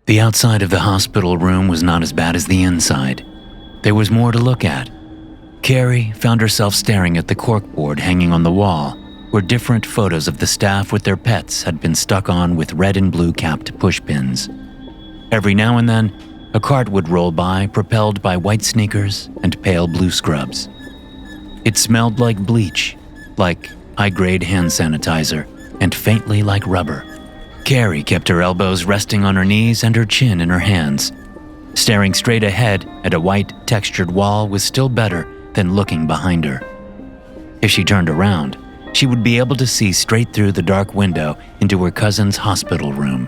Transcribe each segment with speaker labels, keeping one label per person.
Speaker 1: The outside of the hospital room was not as bad as the inside. There was more to look at. Carrie found herself staring at the corkboard hanging on the wall, where different photos of the staff with their pets had been stuck on with red and blue capped pushpins. Every now and then, a cart would roll by, propelled by white sneakers and pale blue scrubs. It smelled like bleach, like high-grade hand sanitizer, and faintly like rubber. Carrie kept her elbows resting on her knees and her chin in her hands. Staring straight ahead at a white, textured wall was still better than looking behind her. If she turned around, she would be able to see straight through the dark window into her cousin's hospital room.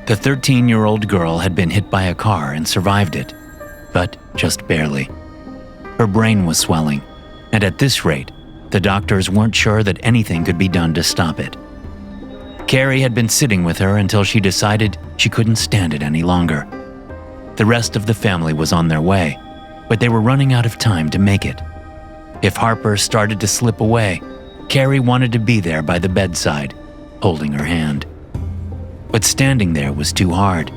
Speaker 1: The 13-year-old girl had been hit by a car and survived it, but just barely. Her brain was swelling, and at this rate, the doctors weren't sure that anything could be done to stop it. Carrie had been sitting with her until she decided she couldn't stand it any longer. The rest of the family was on their way, but they were running out of time to make it. If Harper started to slip away, Carrie wanted to be there by the bedside, holding her hand. But standing there was too hard.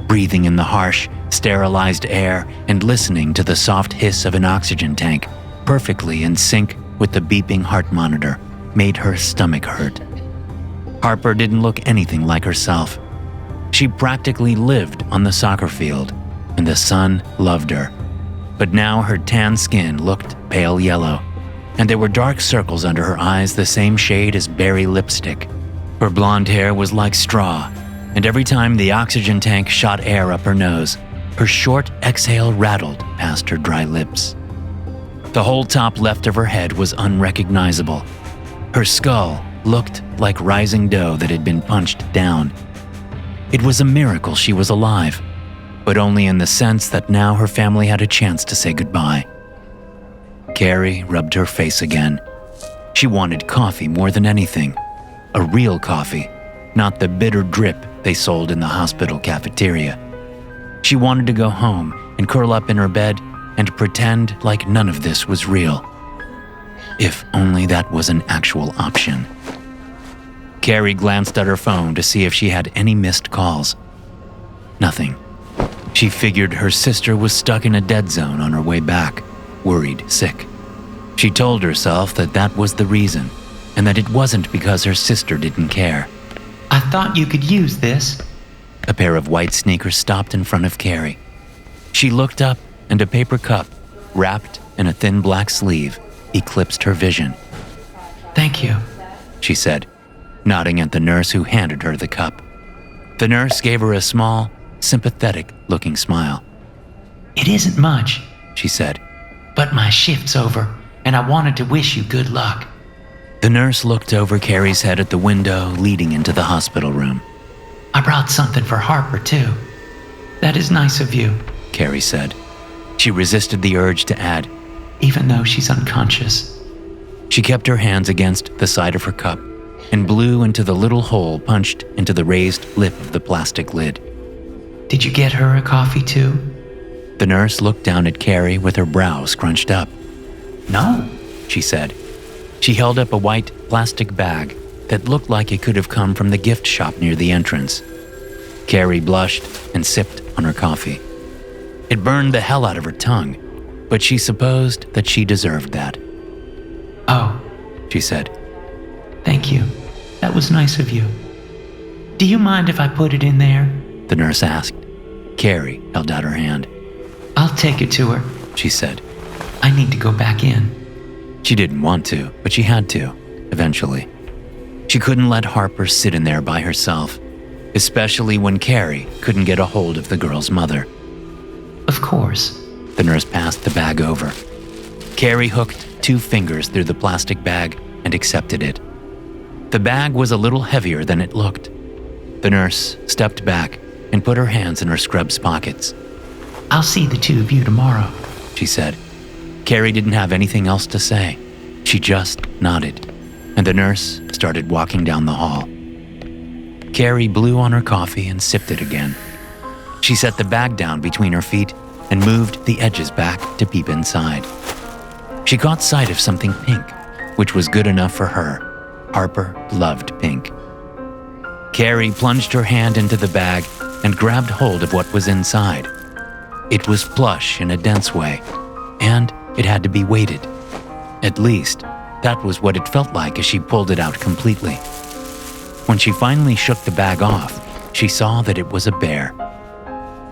Speaker 1: Breathing in the harsh, sterilized air and listening to the soft hiss of an oxygen tank, perfectly in sync with the beeping heart monitor, made her stomach hurt. Harper didn't look anything like herself. She practically lived on the soccer field, and the sun loved her. But now her tan skin looked pale yellow, and there were dark circles under her eyes the same shade as berry lipstick. Her blonde hair was like straw, and every time the oxygen tank shot air up her nose, her short exhale rattled past her dry lips. The whole top left of her head was unrecognizable. Her skull looked like rising dough that had been punched down. It was a miracle she was alive, but only in the sense that now her family had a chance to say goodbye. Carrie rubbed her face again. She wanted coffee more than anything. A real coffee, not the bitter drip they sold in the hospital cafeteria. She wanted to go home and curl up in her bed and pretend like none of this was real. If only that was an actual option. Carrie glanced at her phone to see if she had any missed calls. Nothing. She figured her sister was stuck in a dead zone on her way back, worried sick. She told herself that that was the reason, and that it wasn't because her sister didn't care.
Speaker 2: I thought you could use this.
Speaker 1: A pair of white sneakers stopped in front of Carrie. She looked up, and a paper cup, wrapped in a thin black sleeve, eclipsed her vision.
Speaker 2: Thank you,
Speaker 1: she said, nodding at the nurse who handed her the cup. The nurse gave her a small, sympathetic-looking smile.
Speaker 2: It isn't much,
Speaker 1: she said,
Speaker 2: but my shift's over, and I wanted to wish you good luck.
Speaker 1: The nurse looked over Carrie's head at the window leading into the hospital room.
Speaker 2: I brought something for Harper, too. That is nice of you,
Speaker 1: Carrie said. She resisted the urge to add,
Speaker 2: even though she's unconscious.
Speaker 1: She kept her hands against the side of her cup and blew into the little hole punched into the raised lip of the plastic lid.
Speaker 2: Did you get her a coffee, too?
Speaker 1: The nurse looked down at Carrie with her brow scrunched up.
Speaker 2: No,
Speaker 1: she said. She held up a white plastic bag that looked like it could have come from the gift shop near the entrance. Carrie blushed and sipped on her coffee. It burned the hell out of her tongue, but she supposed that she deserved that.
Speaker 2: Oh,
Speaker 1: she said.
Speaker 2: Thank you. That was nice of you. Do you mind if I put it in there?
Speaker 1: The nurse asked. Carrie held out her hand.
Speaker 2: I'll take it to her,
Speaker 1: she said.
Speaker 2: I need to go back in.
Speaker 1: She didn't want to, but she had to, eventually. She couldn't let Harper sit in there by herself, especially when Carrie couldn't get a hold of the girl's mother.
Speaker 2: Of course.
Speaker 1: The nurse passed the bag over. Carrie hooked 2 fingers through the plastic bag and accepted it. The bag was a little heavier than it looked. The nurse stepped back and put her hands in her scrubs pockets.
Speaker 2: I'll see the 2 of you tomorrow,
Speaker 1: she said. Carrie didn't have anything else to say. She just nodded, and the nurse started walking down the hall. Carrie blew on her coffee and sipped it again. She set the bag down between her feet and moved the edges back to peep inside. She caught sight of something pink, which was good enough for her. Harper loved pink. Carrie plunged her hand into the bag and grabbed hold of what was inside. It was plush in a dense way, and it had to be weighted. At least, that was what it felt like as she pulled it out completely. When she finally shook the bag off, she saw that it was a bear.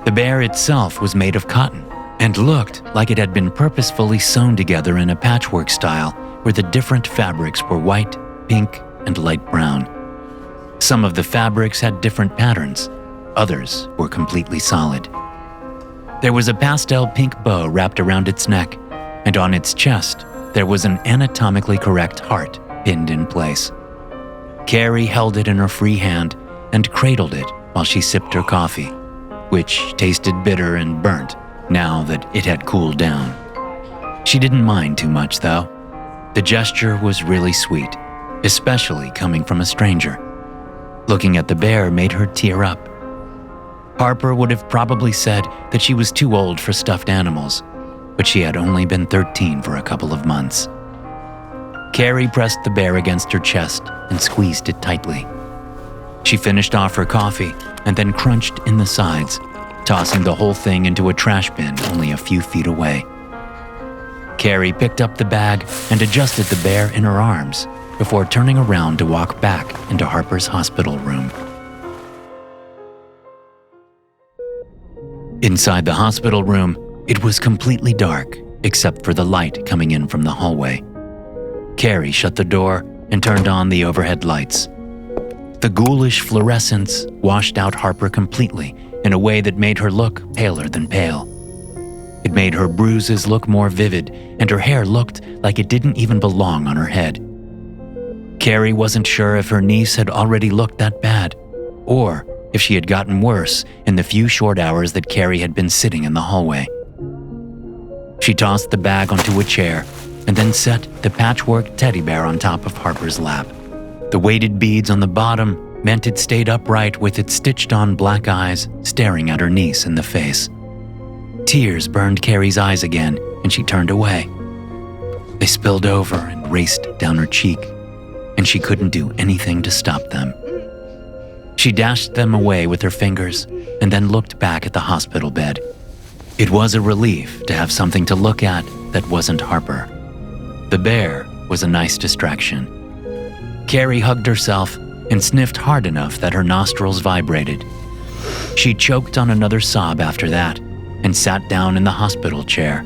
Speaker 1: The bear itself was made of cotton and looked like it had been purposefully sewn together in a patchwork style where the different fabrics were white, pink, and light brown. Some of the fabrics had different patterns, others were completely solid. There was a pastel pink bow wrapped around its neck, and on its chest there was an anatomically correct heart pinned in place. Carrie held it in her free hand and cradled it while she sipped her coffee, which tasted bitter and burnt now that it had cooled down. She didn't mind too much, though. The gesture was really sweet, especially coming from a stranger. Looking at the bear made her tear up. Harper would have probably said that she was too old for stuffed animals, but she had only been 13 for a couple of months. Carrie pressed the bear against her chest and squeezed it tightly. She finished off her coffee and then crunched in the sides, tossing the whole thing into a trash bin only a few feet away. Carrie picked up the bag and adjusted the bear in her arms before turning around to walk back into Harper's hospital room. Inside the hospital room, it was completely dark except for the light coming in from the hallway. Carrie shut the door and turned on the overhead lights. The ghoulish fluorescence washed out Harper completely in a way that made her look paler than pale. It made her bruises look more vivid, and her hair looked like it didn't even belong on her head. Carrie wasn't sure if her niece had already looked that bad, or if she had gotten worse in the few short hours that Carrie had been sitting in the hallway. She tossed the bag onto a chair and then set the patchwork teddy bear on top of Harper's lap. The weighted beads on the bottom meant it stayed upright with its stitched-on black eyes staring at her niece in the face. Tears burned Carrie's eyes again, and she turned away. They spilled over and raced down her cheek, and she couldn't do anything to stop them. She dashed them away with her fingers and then looked back at the hospital bed. It was a relief to have something to look at that wasn't Harper. The bear was a nice distraction. Carrie hugged herself and sniffed hard enough that her nostrils vibrated. She choked on another sob after that and sat down in the hospital chair.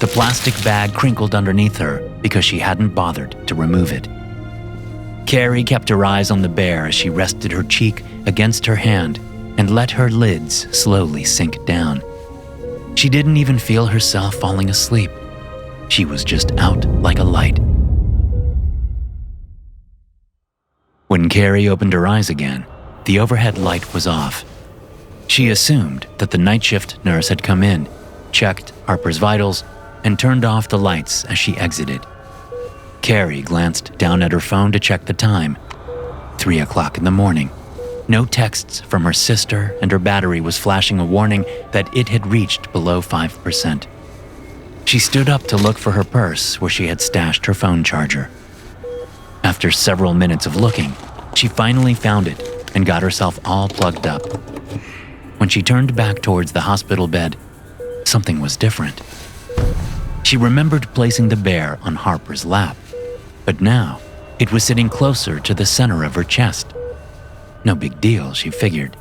Speaker 1: The plastic bag crinkled underneath her because she hadn't bothered to remove it. Carrie kept her eyes on the bear as she rested her cheek against her hand and let her lids slowly sink down. She didn't even feel herself falling asleep. She was just out like a light. When Carrie opened her eyes again, the overhead light was off. She assumed that the night shift nurse had come in, checked Harper's vitals, and turned off the lights as she exited. Carrie glanced down at her phone to check the time. 3 o'clock in the morning. No texts from her sister, and her battery was flashing a warning that it had reached below 5%. She stood up to look for her purse where she had stashed her phone charger. After several minutes of looking, she finally found it and got herself all plugged up. When she turned back towards the hospital bed, something was different. She remembered placing the bear on Harper's lap, but now it was sitting closer to the center of her chest. No big deal, she figured.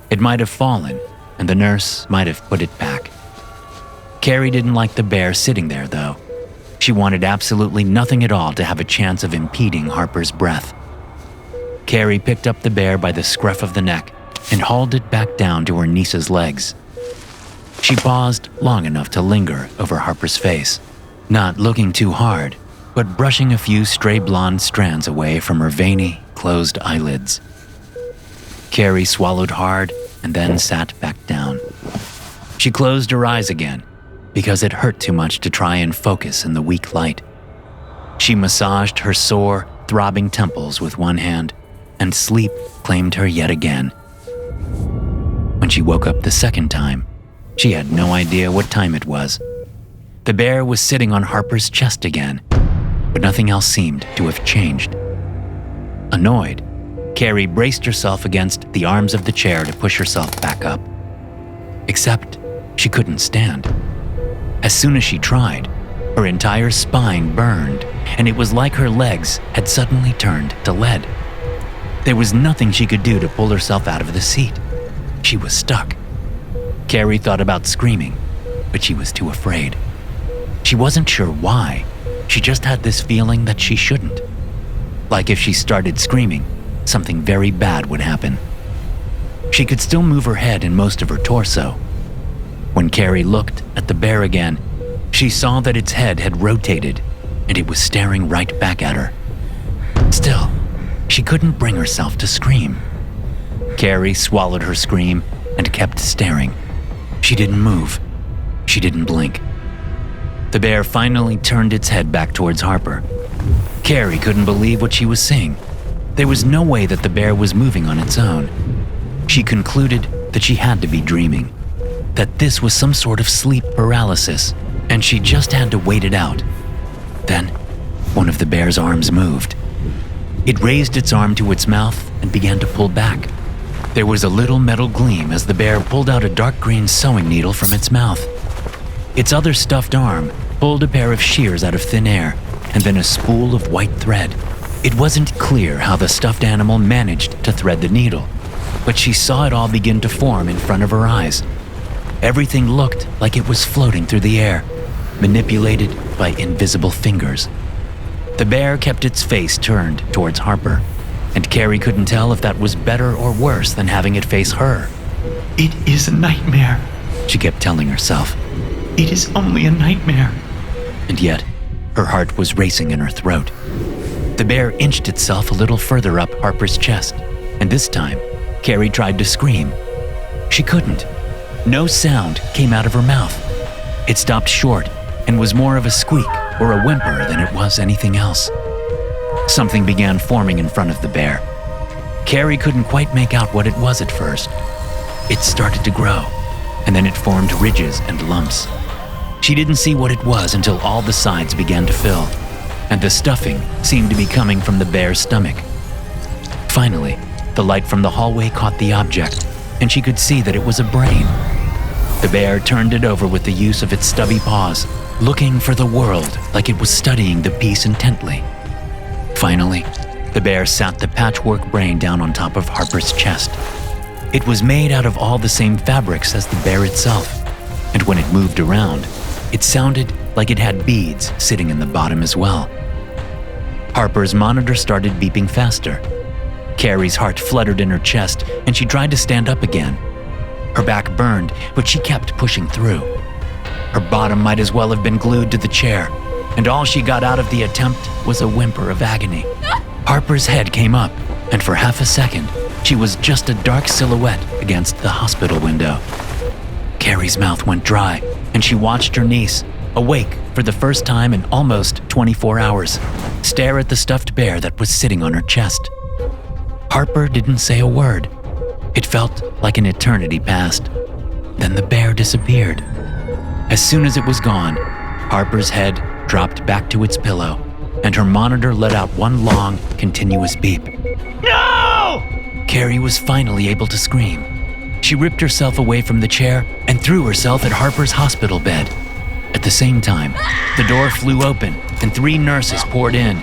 Speaker 1: It might have fallen, and the nurse might have put it back. Carrie didn't like the bear sitting there, though. She wanted absolutely nothing at all to have a chance of impeding Harper's breath. Carrie picked up the bear by the scruff of the neck and hauled it back down to her niece's legs. She paused long enough to linger over Harper's face, not looking too hard, but brushing a few stray blonde strands away from her veiny, closed eyelids. Carrie swallowed hard and then sat back down. She closed her eyes again because it hurt too much to try and focus in the weak light. She massaged her sore, throbbing temples with one hand, and sleep claimed her yet again. When she woke up the second time, she had no idea what time it was. The bear was sitting on Harper's chest again, but nothing else seemed to have changed. Annoyed, Carrie braced herself against the arms of the chair to push herself back up. Except she couldn't stand. As soon as she tried, her entire spine burned, and it was like her legs had suddenly turned to lead. There was nothing she could do to pull herself out of the seat. She was stuck. Carrie thought about screaming, but she was too afraid. She wasn't sure why. She just had this feeling that she shouldn't. Like if she started screaming, something very bad would happen. She could still move her head and most of her torso. When Carrie looked at the bear again, she saw that its head had rotated and it was staring right back at her. Still, she couldn't bring herself to scream. Carrie swallowed her scream and kept staring. She didn't move. She didn't blink. The bear finally turned its head back towards Harper. Carrie couldn't believe what she was seeing. There was no way that the bear was moving on its own. She concluded that she had to be dreaming, that this was some sort of sleep paralysis, and she just had to wait it out. Then, one of the bear's arms moved. It raised its arm to its mouth and began to pull back. There was a little metal gleam as the bear pulled out a dark green sewing needle from its mouth. Its other stuffed arm pulled a pair of shears out of thin air and then a spool of white thread. It wasn't clear how the stuffed animal managed to thread the needle, but she saw it all begin to form in front of her eyes. Everything looked like it was floating through the air, manipulated by invisible fingers. The bear kept its face turned towards Harper, and Carrie couldn't tell if that was better or worse than having it face her.
Speaker 2: It is a nightmare.
Speaker 1: She kept telling herself.
Speaker 2: It is only a nightmare.
Speaker 1: And yet, her heart was racing in her throat. The bear inched itself a little further up Harper's chest, and this time, Carrie tried to scream. She couldn't. No sound came out of her mouth. It stopped short and was more of a squeak or a whimper than it was anything else. Something began forming in front of the bear. Carrie couldn't quite make out what it was at first. It started to grow, and then it formed ridges and lumps. She didn't see what it was until all the sides began to fill, and the stuffing seemed to be coming from the bear's stomach. Finally, the light from the hallway caught the object, and she could see that it was a brain. The bear turned it over with the use of its stubby paws, looking for the world like it was studying the piece intently. Finally, the bear sat the patchwork brain down on top of Harper's chest. It was made out of all the same fabrics as the bear itself, and when it moved around, it sounded like it had beads sitting in the bottom as well. Harper's monitor started beeping faster. Carrie's heart fluttered in her chest, and she tried to stand up again. Her back burned, but she kept pushing through. Her bottom might as well have been glued to the chair, and all she got out of the attempt was a whimper of agony. Harper's head came up, and for half a second, she was just a dark silhouette against the hospital window. Carrie's mouth went dry, and she watched her niece, awake for the first time in almost 24 hours, stare at the stuffed bear that was sitting on her chest. Harper didn't say a word. It felt like an eternity passed. Then the bear disappeared. As soon as it was gone, Harper's head dropped back to its pillow, and her monitor let out one long, continuous beep.
Speaker 2: No!
Speaker 1: Carrie was finally able to scream. She ripped herself away from the chair and threw herself at Harper's hospital bed. At the same time, the door flew open and 3 nurses poured in.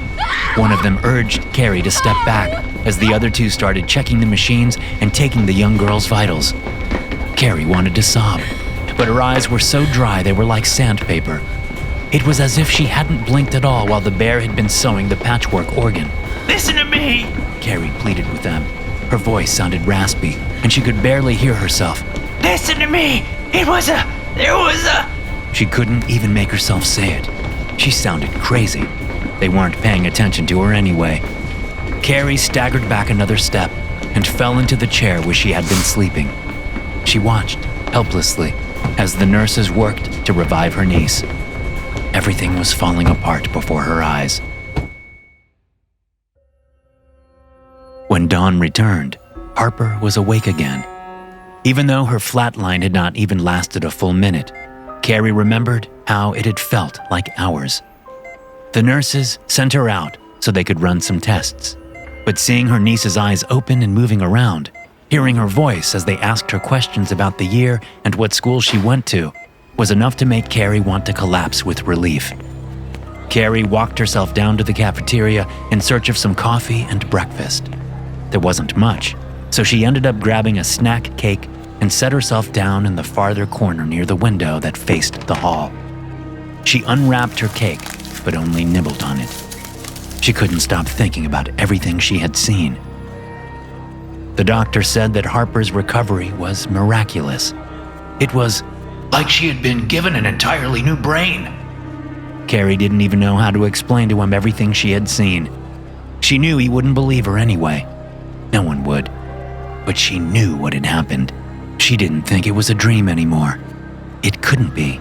Speaker 1: One of them urged Carrie to step back as the other 2 started checking the machines and taking the young girl's vitals. Carrie wanted to sob, but her eyes were so dry they were like sandpaper. It was as if she hadn't blinked at all while the bear had been sewing the patchwork organ.
Speaker 2: Listen to me!
Speaker 1: Carrie pleaded with them. Her voice sounded raspy, and she could barely hear herself.
Speaker 2: Listen to me! There was a...
Speaker 1: She couldn't even make herself say it. She sounded crazy. They weren't paying attention to her anyway. Carrie staggered back another step and fell into the chair where she had been sleeping. She watched, helplessly, as the nurses worked to revive her niece. Everything was falling apart before her eyes. When dawn returned, Harper was awake again. Even though her flatline had not even lasted a full minute, Carrie remembered how it had felt like hours. The nurses sent her out so they could run some tests, but seeing her niece's eyes open and moving around, hearing her voice as they asked her questions about the year and what school she went to, was enough to make Carrie want to collapse with relief. Carrie walked herself down to the cafeteria in search of some coffee and breakfast. There wasn't much, so she ended up grabbing a snack cake and set herself down in the farther corner near the window that faced the hall. She unwrapped her cake, but only nibbled on it. She couldn't stop thinking about everything she had seen. The doctor said that Harper's recovery was miraculous. It was like she had been given an entirely new brain. Carrie didn't even know how to explain to him everything she had seen. She knew he wouldn't believe her anyway. No one would. But she knew what had happened. She didn't think it was a dream anymore. It couldn't be.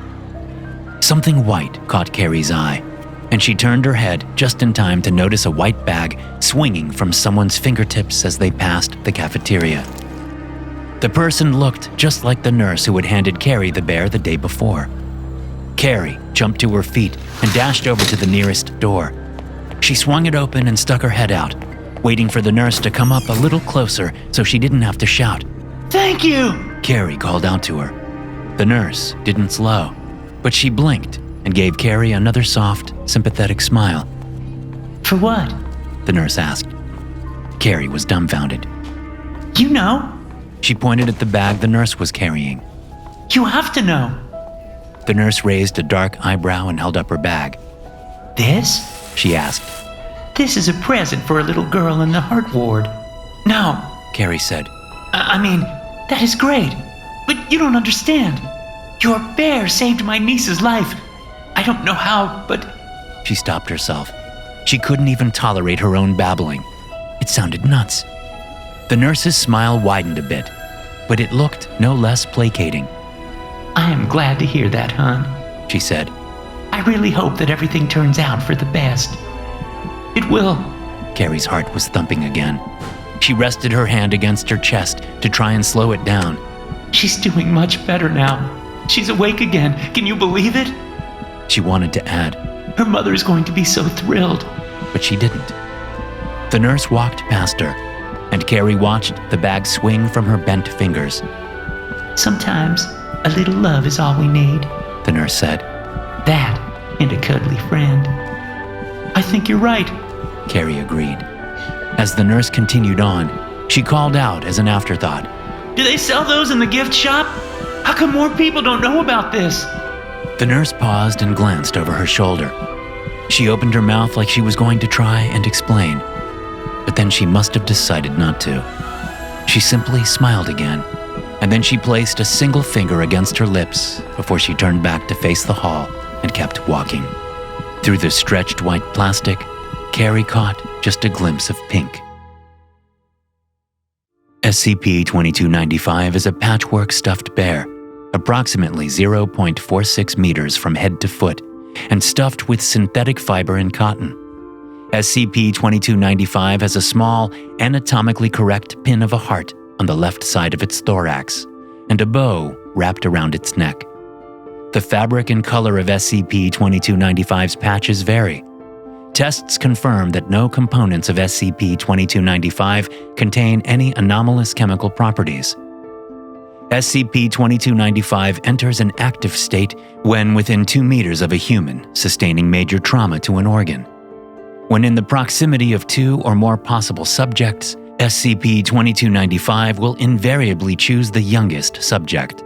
Speaker 1: Something white caught Carrie's eye, and she turned her head just in time to notice a white bag swinging from someone's fingertips as they passed the cafeteria. The person looked just like the nurse who had handed Carrie the bear the day before. Carrie jumped to her feet and dashed over to the nearest door. She swung it open and stuck her head out, waiting for the nurse to come up a little closer so she didn't have to shout.
Speaker 2: Thank you,
Speaker 1: Carrie called out to her. The nurse didn't slow, but she blinked and gave Carrie another soft, sympathetic smile.
Speaker 2: For what?
Speaker 1: The nurse asked. Carrie was dumbfounded.
Speaker 2: You know.
Speaker 1: She pointed at the bag the nurse was carrying.
Speaker 2: You have to know.
Speaker 1: The nurse raised a dark eyebrow and held up her bag.
Speaker 2: This?
Speaker 1: She asked.
Speaker 2: This is a present for a little girl in the heart ward. No,
Speaker 1: Carrie said.
Speaker 2: I mean, that is great, but you don't understand. Your bear saved my niece's life. I don't know how, but...
Speaker 1: She stopped herself. She couldn't even tolerate her own babbling. It sounded nuts. The nurse's smile widened a bit, but it looked no less placating.
Speaker 2: I am glad to hear that, hon,
Speaker 1: she said.
Speaker 2: I really hope that everything turns out for the best. It will.
Speaker 1: Carrie's heart was thumping again. She rested her hand against her chest to try and slow it down.
Speaker 2: She's doing much better now. She's awake again. Can you believe it?
Speaker 1: She wanted to add,
Speaker 2: her mother is going to be so thrilled.
Speaker 1: But she didn't. The nurse walked past her, and Carrie watched the bag swing from her bent fingers.
Speaker 2: Sometimes a little love is all we need,
Speaker 1: the nurse said.
Speaker 2: That and a cuddly friend. I think you're right,
Speaker 1: Carrie agreed. As the nurse continued on, she called out as an afterthought.
Speaker 2: Do they sell those in the gift shop? How come more people don't know about this?
Speaker 1: The nurse paused and glanced over her shoulder. She opened her mouth like she was going to try and explain, but then she must have decided not to. She simply smiled again, and then she placed a single finger against her lips before she turned back to face the hall and kept walking. Through the stretched white plastic, Carrie caught just a glimpse of pink. SCP-2295 is a patchwork stuffed bear, approximately 0.46 meters from head to foot, and stuffed with synthetic fiber and cotton. SCP-2295 has a small, anatomically correct pin of a heart on the left side of its thorax, and a bow wrapped around its neck. The fabric and color of SCP-2295's patches vary. Tests confirm that no components of SCP-2295 contain any anomalous chemical properties. SCP-2295 enters an active state when within 2 meters of a human sustaining major trauma to an organ. When in the proximity of 2 or more possible subjects, SCP-2295 will invariably choose the youngest subject.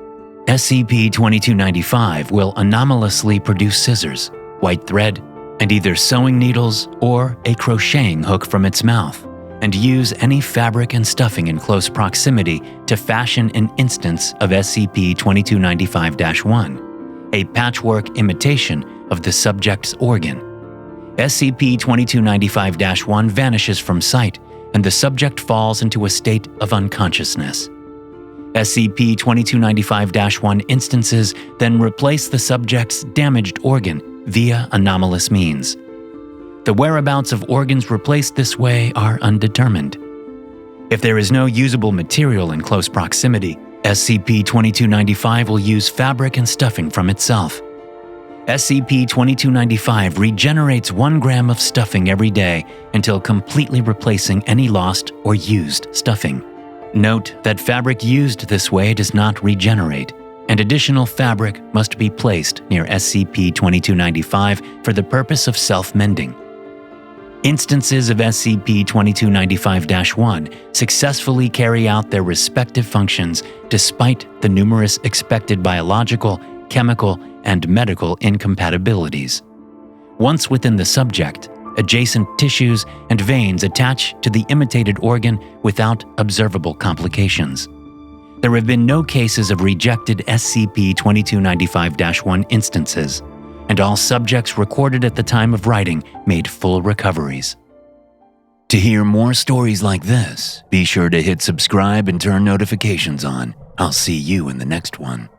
Speaker 1: SCP-2295 will anomalously produce scissors, white thread, and either sewing needles or a crocheting hook from its mouth, and use any fabric and stuffing in close proximity to fashion an instance of SCP-2295-1, a patchwork imitation of the subject's organ. SCP-2295-1 vanishes from sight, and the subject falls into a state of unconsciousness. SCP-2295-1 instances then replace the subject's damaged organ via anomalous means. The whereabouts of organs replaced this way are undetermined. If there is no usable material in close proximity, SCP-2295 will use fabric and stuffing from itself. SCP-2295 regenerates 1 gram of stuffing every day until completely replacing any lost or used stuffing. Note that fabric used this way does not regenerate, and additional fabric must be placed near SCP-2295 for the purpose of self-mending. Instances of SCP-2295-1 successfully carry out their respective functions despite the numerous expected biological, chemical, and medical incompatibilities. Once within the subject, adjacent tissues and veins attach to the imitated organ without observable complications. There have been no cases of rejected SCP-2295-1 instances, and all subjects recorded at the time of writing made full recoveries. To hear more stories like this, be sure to hit subscribe and turn notifications on. I'll see you in the next one.